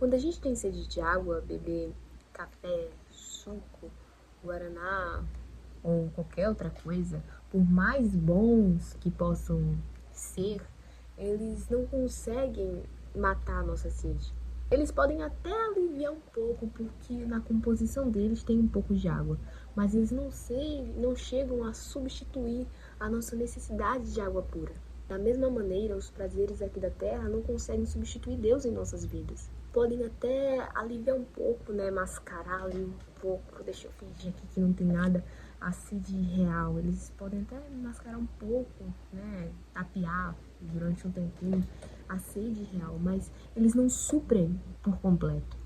Quando a gente tem sede de água, beber café, suco, guaraná ou qualquer outra coisa, por mais bons que possam ser, eles não conseguem matar a nossa sede. Eles podem até aliviar um pouco, porque na composição deles tem um pouco de água, mas eles não chegam a substituir a nossa necessidade de água pura. Da mesma maneira, os prazeres aqui da terra não conseguem substituir Deus em nossas vidas. Podem até aliviar um pouco, né, mascarar ali um pouco, deixa eu fingir aqui que não tem nada, a sede real. Eles podem até mascarar um pouco, né, tapear durante um tempinho a sede real, mas eles não suprem por completo.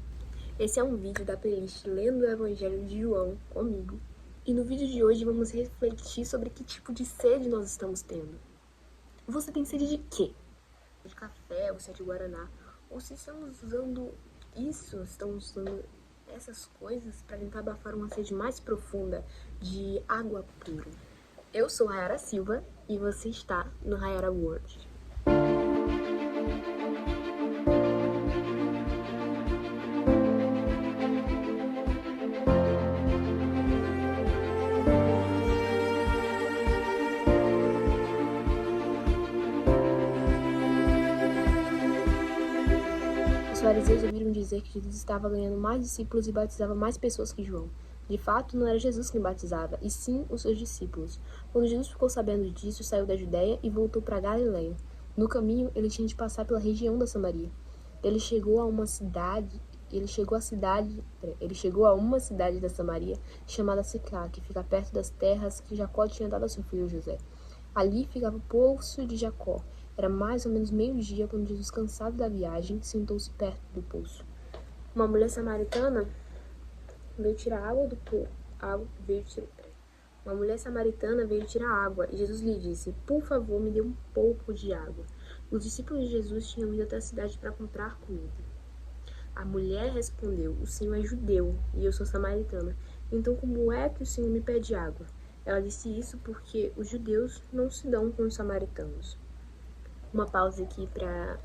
Esse é um vídeo da playlist Lendo o Evangelho de João comigo. E no vídeo de hoje vamos refletir sobre que tipo de sede nós estamos tendo. Você tem sede de quê? De café, ou sede de guaraná? Ou se estamos usando estamos usando essas coisas para tentar abafar uma sede mais profunda de água pura? Eu sou Rayara Silva e você está no Rayara World. Os fariseus ouviram dizer que Jesus estava ganhando mais discípulos e batizava mais pessoas que João. De fato, não era Jesus quem batizava, e sim os seus discípulos. Quando Jesus ficou sabendo disso, saiu da Judéia e voltou para Galiléia. No caminho, ele tinha de passar pela região da Samaria. Ele chegou a uma cidade da Samaria chamada Sicá, que fica perto das terras que Jacó tinha dado a seu filho José. Ali ficava o poço de Jacó. Era mais ou menos meio-dia quando Jesus, cansado da viagem, sentou-se perto do poço. Uma mulher samaritana veio tirar água do poço. Uma mulher samaritana veio tirar água e Jesus lhe disse: "Por favor, me dê um pouco de água." Os discípulos de Jesus tinham ido até a cidade para comprar comida. A mulher respondeu: "O Senhor é judeu e eu sou samaritana. Então como é que o Senhor me pede água?" Ela disse isso porque os judeus não se dão com os samaritanos. Uma pausa aqui para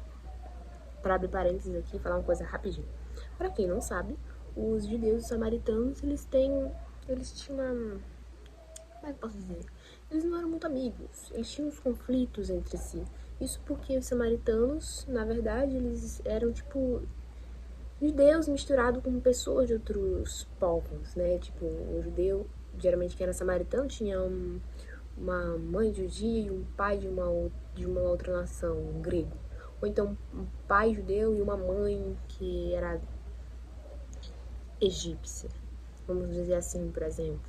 abrir parênteses aqui e falar uma coisa rapidinho. Para quem não sabe, os judeus e os samaritanos, eles tinham, como é que eu posso dizer? Eles não eram muito amigos, eles tinham uns conflitos entre si. Isso porque os samaritanos, na verdade, eles eram tipo judeus misturados com pessoas de outros povos, né? Tipo, um judeu, geralmente que era samaritano, tinha uma mãe judia e um pai de uma outra nação, um grego. Ou então um pai judeu e uma mãe que era egípcia, vamos dizer assim, por exemplo.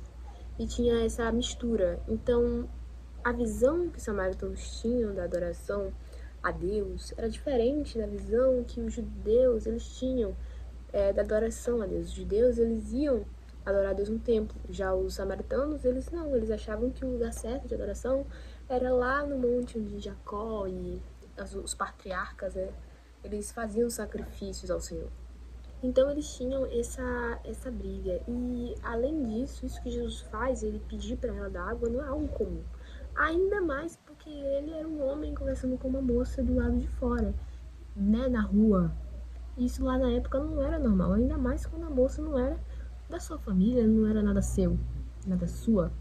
E tinha essa mistura. Então, a visão que os samaritanos tinham da adoração a Deus era diferente da visão que os judeus eles tinham da adoração a Deus. Os judeus eles iam adorar a Deus no templo. Já os samaritanos, eles não, eles achavam que o lugar certo de adoração era lá no monte onde Jacó e os patriarcas, né, eles faziam sacrifícios ao Senhor. Então eles tinham essa briga. E além disso, isso que Jesus faz, ele pedir para ela dar água, não é algo comum. Ainda mais porque ele era um homem conversando com uma moça do lado de fora, né, na rua. Isso lá na época não era normal, ainda mais quando a moça não era da sua família, não era nada seu, nada sua.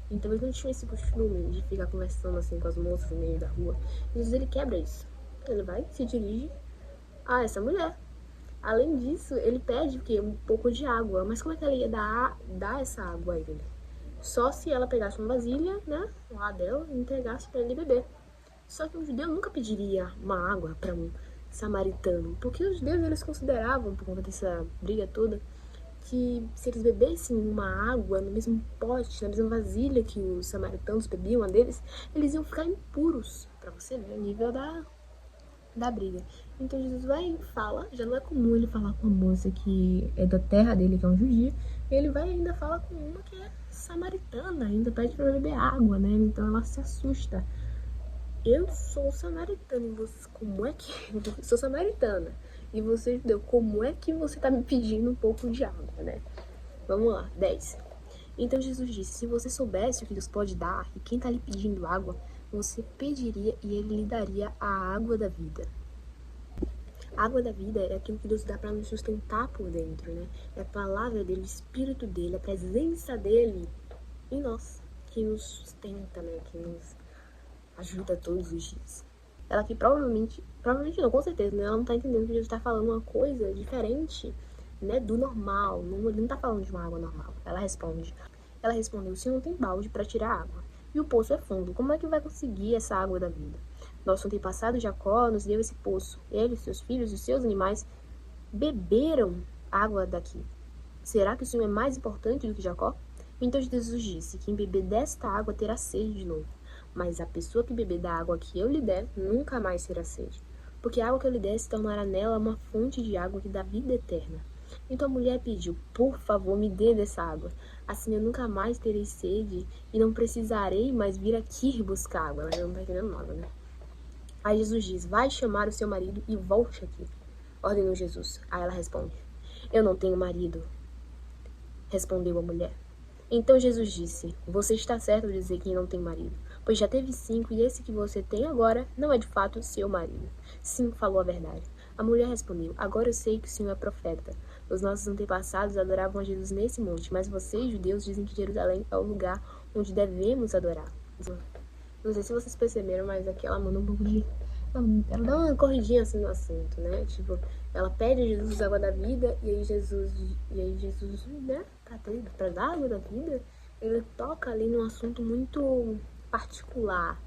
Então eles não tinham esse costume de ficar conversando assim com as moças no meio da rua. Jesus, ele quebra isso. Ele vai, se dirige a essa mulher. Além disso, ele pede um pouco de água. Mas como é que ela ia dar essa água a ele? Só se ela pegasse uma vasilha, né, lá dela, e entregasse para ele beber. Só que um judeu nunca pediria uma água para um samaritano, porque os judeus eles consideravam, por conta dessa briga toda, que se eles bebessem uma água no mesmo pote, na mesma vasilha que os samaritanos bebiam a deles, eles iam ficar impuros, para você ver o nível da briga. Então Jesus vai e fala, já não é comum ele falar com uma moça que é da terra dele, que é um judia, ele vai e ainda fala com uma que é samaritana, ainda pede para beber água, né? Então ela se assusta. Eu sou samaritana e você, como é que... Eu sou samaritana e você judeu, como é que você tá me pedindo um pouco de água, né? Vamos lá, 10. Então Jesus disse: se você soubesse o que Deus pode dar e quem tá lhe pedindo água, você pediria e ele lhe daria a água da vida. A água da vida é aquilo que Deus dá para nos sustentar por dentro, né? É a palavra dele, o Espírito dele, a presença dele em nós, que nos sustenta, né? Que nos ajuda todos os dias. Ela que provavelmente não, com certeza, né? Ela não tá entendendo que Jesus tá falando uma coisa diferente, né? Do normal. Ele não tá falando de uma água normal. Ela respondeu, o senhor não tem balde para tirar água. E o poço é fundo. Como é que vai conseguir essa água da vida? Nosso antepassado Jacó nos deu esse poço. Ele, seus filhos e seus animais beberam água daqui. Será que o senhor é mais importante do que Jacó? Então Jesus disse, quem beber desta água terá sede de novo. Mas a pessoa que beber da água que eu lhe der, nunca mais terá sede. Porque a água que eu lhe der se tornará nela uma fonte de água que dá vida eterna. Então a mulher pediu, por favor, me dê dessa água. Assim eu nunca mais terei sede e não precisarei mais vir aqui buscar água. Ela não está entendendo nada, né? Aí Jesus diz, vai chamar o seu marido e volte aqui. Ordenou Jesus. Aí ela responde, eu não tenho marido. Respondeu a mulher. Então Jesus disse, você está certo de dizer que não tem marido, pois já teve 5 e esse que você tem agora não é de fato seu marido. Sim, falou a verdade. A mulher respondeu, agora eu sei que o Senhor é profeta. Os nossos antepassados adoravam a Jesus nesse monte, mas vocês, judeus, dizem que Jerusalém é o lugar onde devemos adorar. Não sei se vocês perceberam, mas aqui ela manda um pouco de... Ela dá uma corridinha assim no assunto, né? Tipo, ela pede a Jesus a água da vida, e aí Jesus, né? Pra dar a água da vida, ele toca ali num assunto muito particular,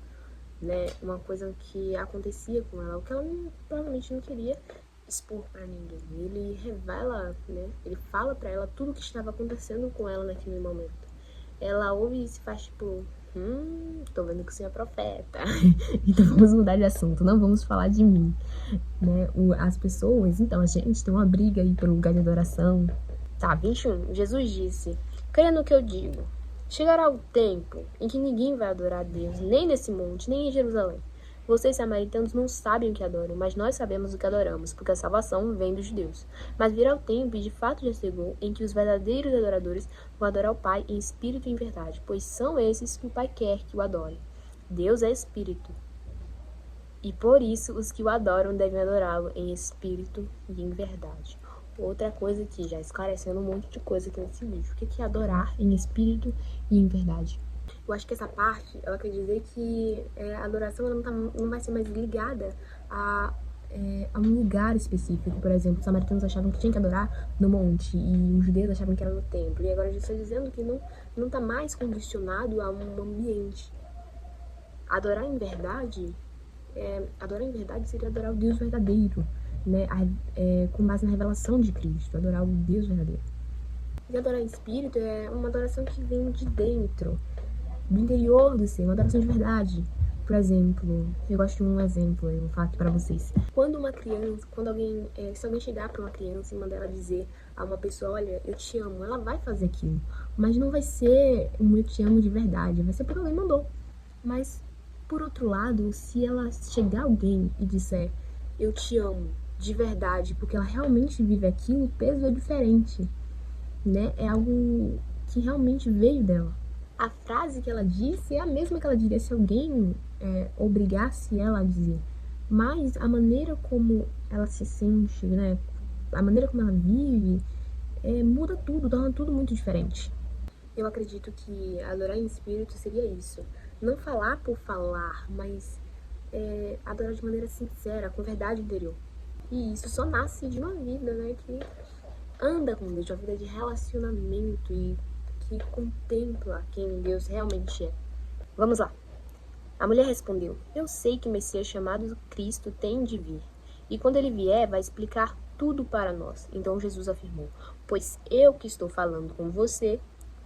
né? Uma coisa que acontecia com ela, o que ela provavelmente não queria expor pra ninguém. Ele revela, né? Ele fala pra ela tudo o que estava acontecendo com ela naquele momento. Ela ouve e se faz tipo, tô vendo que o senhor é profeta. Então vamos mudar de assunto, não vamos falar de mim, né? As pessoas, então a gente tem uma briga aí pelo lugar de adoração. Tá, 21. Jesus disse, creia no que eu digo. Chegará o tempo em que ninguém vai adorar a Deus, nem nesse monte, nem em Jerusalém. Vocês, samaritanos, não sabem o que adoram, mas nós sabemos o que adoramos, porque a salvação vem dos judeus. Mas virá o tempo, e de fato já chegou, em que os verdadeiros adoradores vão adorar o Pai em espírito e em verdade, pois são esses que o Pai quer que o adorem. Deus é espírito, e por isso os que o adoram devem adorá-lo em espírito e em verdade. Outra coisa aqui, já esclarecendo um monte de coisa aqui nesse vídeo. O que é adorar em espírito e em verdade? Eu acho que essa parte, ela quer dizer que a adoração ela não vai ser mais ligada a um lugar específico. Por exemplo, os samaritanos achavam que tinha que adorar no monte e os judeus achavam que era no templo. E agora a gente está dizendo que não está mais condicionado a um ambiente. Adorar em verdade seria adorar o Deus verdadeiro, né? Com base na revelação de Cristo, adorar o Deus verdadeiro. E adorar em espírito é uma adoração que vem de dentro, do interior do ser, uma adoração de verdade. Por exemplo, eu gosto de um exemplo, eu vou falar aqui pra vocês. Se alguém chegar pra uma criança e mandar ela dizer a uma pessoa, olha, eu te amo, ela vai fazer aquilo. Mas não vai ser um eu te amo de verdade, vai ser porque alguém mandou. Mas, por outro lado, se ela chegar alguém e disser, eu te amo de verdade, porque ela realmente vive aquilo, o peso é diferente, né? É algo que realmente veio dela. A frase que ela disse é a mesma que ela diria se alguém obrigasse ela a dizer. Mas a maneira como ela se sente, né? A maneira como ela vive, muda tudo, torna tudo muito diferente. Eu acredito que adorar em espírito seria isso. Não falar por falar, mas adorar de maneira sincera, com verdade interior. E isso só nasce de uma vida, né? Que anda com Deus, de uma vida de relacionamento e que contempla quem Deus realmente é. Vamos lá. A mulher respondeu, eu sei que o Messias chamado Cristo tem de vir, e quando ele vier vai explicar tudo para nós. Então Jesus afirmou, pois eu que estou falando com você,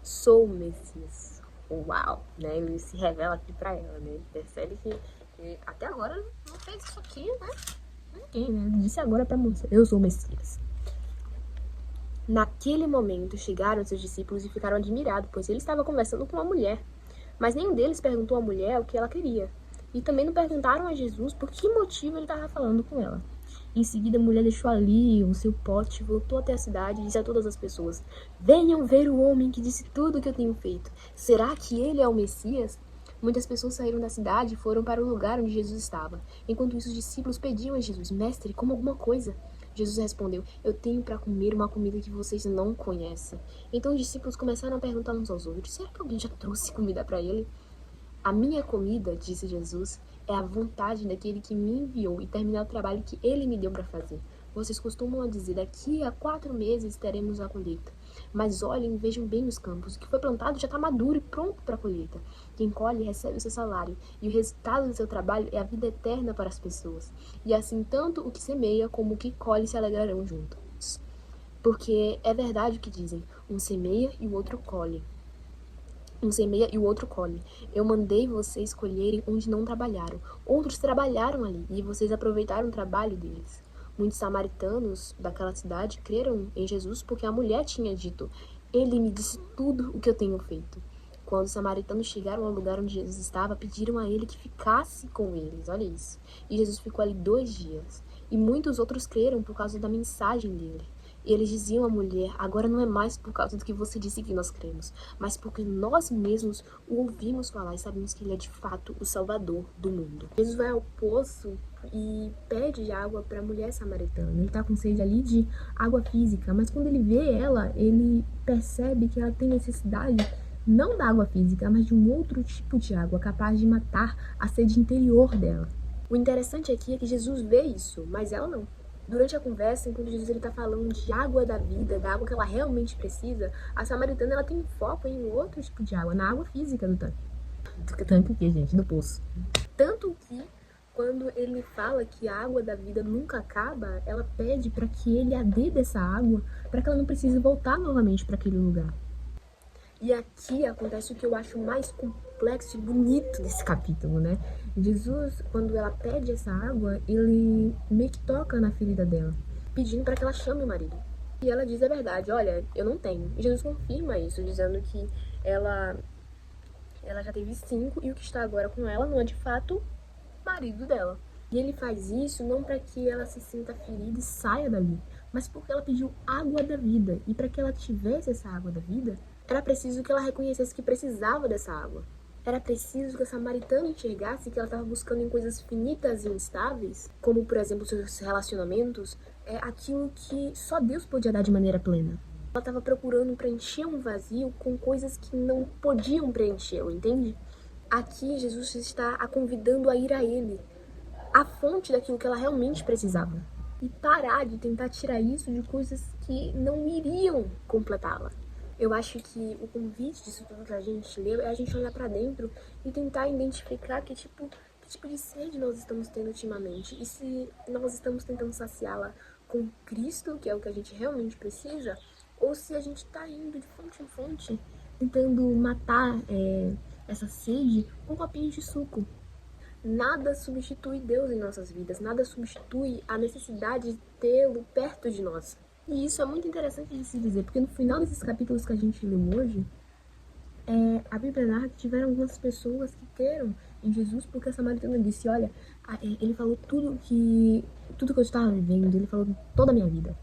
sou o Messias. Uau, né? Ele se revela aqui para ela, né? Ele percebe que até agora não fez isso aqui, né? Ninguém, né? Ele disse agora para moça, eu sou o Messias. Naquele momento, chegaram seus discípulos e ficaram admirados, pois ele estava conversando com uma mulher. Mas nenhum deles perguntou à mulher o que ela queria. E também não perguntaram a Jesus por que motivo ele estava falando com ela. Em seguida, a mulher deixou ali o seu pote, voltou até a cidade e disse a todas as pessoas, venham ver o homem que disse tudo o que eu tenho feito. Será que ele é o Messias? Muitas pessoas saíram da cidade e foram para o lugar onde Jesus estava. Enquanto isso, os discípulos pediam a Jesus: Mestre, coma alguma coisa. Jesus respondeu: Eu tenho para comer uma comida que vocês não conhecem. Então os discípulos começaram a perguntar uns aos outros: Será que alguém já trouxe comida para ele? A minha comida, disse Jesus, é a vontade daquele que me enviou e terminar o trabalho que ele me deu para fazer. Vocês costumam dizer: Daqui a 4 meses teremos a colheita. Mas olhem e vejam bem os campos. O que foi plantado já está maduro e pronto para a colheita. Quem colhe recebe o seu salário, e o resultado do seu trabalho é a vida eterna para as pessoas. E assim, tanto o que semeia como o que colhe se alegrarão juntos. Porque é verdade o que dizem: um semeia e o outro colhe. Um semeia e o outro colhe. Eu mandei vocês colherem onde não trabalharam. Outros trabalharam ali, e vocês aproveitaram o trabalho deles. Muitos samaritanos daquela cidade creram em Jesus porque a mulher tinha dito: Ele me disse tudo o que eu tenho feito. Quando os samaritanos chegaram ao lugar onde Jesus estava, pediram a ele que ficasse com eles. Olha isso. E Jesus ficou ali 2 dias. E muitos outros creram por causa da mensagem dele. E eles diziam à mulher: Agora não é mais por causa do que você disse que nós cremos, mas porque nós mesmos o ouvimos falar e sabemos que ele é de fato o Salvador do mundo. Jesus vai ao poço e pede água para a mulher samaritana. Ele está com sede ali de água física, mas quando ele vê ela, ele percebe que ela tem necessidade não da água física, mas de um outro tipo de água capaz de matar a sede interior dela. O interessante aqui é que Jesus vê isso, mas ela não. Durante a conversa, enquanto Jesus está falando de água da vida, da água que ela realmente precisa, a samaritana ela tem foco em outro tipo de água, na água física do tanque. Do tanque o quê, gente? Do poço. Tanto que, quando ele fala que a água da vida nunca acaba, ela pede para que ele a dê dessa água, para que ela não precise voltar novamente para aquele lugar. E aqui acontece o que eu acho mais complexo e bonito desse capítulo, né? Jesus, quando ela pede essa água, ele meio que toca na ferida dela, pedindo para que ela chame o marido. E ela diz a verdade: Olha, eu não tenho. E Jesus confirma isso, dizendo que ela já teve 5 e o que está agora com ela não é de fato marido dela. E ele faz isso não para que ela se sinta ferida e saia dali, mas porque ela pediu água da vida. E para que ela tivesse essa água da vida, era preciso que ela reconhecesse que precisava dessa água. Era preciso que a samaritana enxergasse que ela estava buscando em coisas finitas e instáveis, como, por exemplo, seus relacionamentos, aquilo que só Deus podia dar de maneira plena. Ela estava procurando preencher um vazio com coisas que não podiam preenchê-lo, entende? Aqui, Jesus está a convidando a ir a Ele, a fonte daquilo que ela realmente precisava. E parar de tentar tirar isso de coisas que não iriam completá-la. Eu acho que o convite disso tudo pra gente ler é a gente olhar pra dentro e tentar identificar que tipo de sede nós estamos tendo ultimamente. E se nós estamos tentando saciá-la com Cristo, que é o que a gente realmente precisa, ou se a gente tá indo de fonte em fonte, tentando matar essa sede com copinhos de suco. Nada substitui Deus em nossas vidas, nada substitui a necessidade de tê-lo perto de nós. E isso é muito interessante de se dizer, porque no final desses capítulos que a gente leu hoje, a Bíblia narra que tiveram algumas pessoas que creram em Jesus, porque a samaritana disse: Olha, ele falou tudo que eu estava vivendo, ele falou toda a minha vida.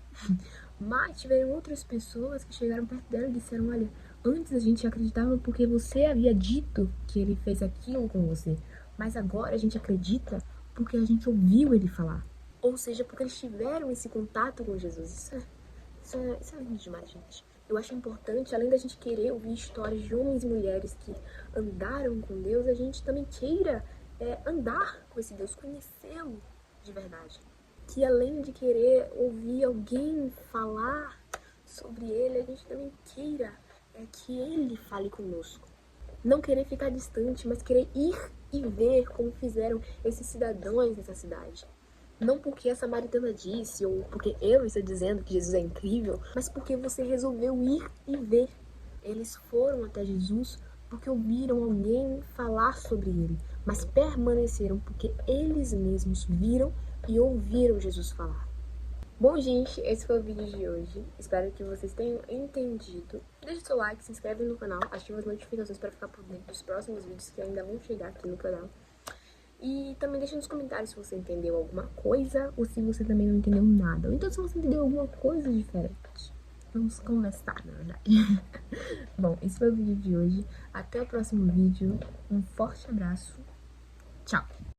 Mas tiveram outras pessoas que chegaram perto dela e disseram: Olha, antes a gente acreditava porque você havia dito que ele fez aquilo com você, mas agora a gente acredita porque a gente ouviu ele falar. Ou seja, porque eles tiveram esse contato com Jesus. Isso é lindo demais, gente. Eu acho importante, além da gente querer ouvir histórias de homens e mulheres que andaram com Deus, a gente também queira andar com esse Deus, conhecê-lo de verdade. Que além de querer ouvir alguém falar sobre ele, a gente também queira que ele fale conosco. Não querer ficar distante, mas querer ir e ver como fizeram esses cidadãos dessa cidade. Não porque a samaritana disse, ou porque eu estou dizendo que Jesus é incrível, mas porque você resolveu ir e ver. Eles foram até Jesus porque ouviram alguém falar sobre ele, mas permaneceram porque eles mesmos viram e ouviram Jesus falar. Bom, gente, esse foi o vídeo de hoje. Espero que vocês tenham entendido. Deixe seu like, se inscreve no canal, ative as notificações para ficar por dentro dos próximos vídeos que ainda vão chegar aqui no canal. E também deixa nos comentários se você entendeu alguma coisa ou se você também não entendeu nada. Ou então se você entendeu alguma coisa diferente. Vamos conversar, na verdade. Bom, esse foi o vídeo de hoje. Até o próximo vídeo. Um forte abraço. Tchau!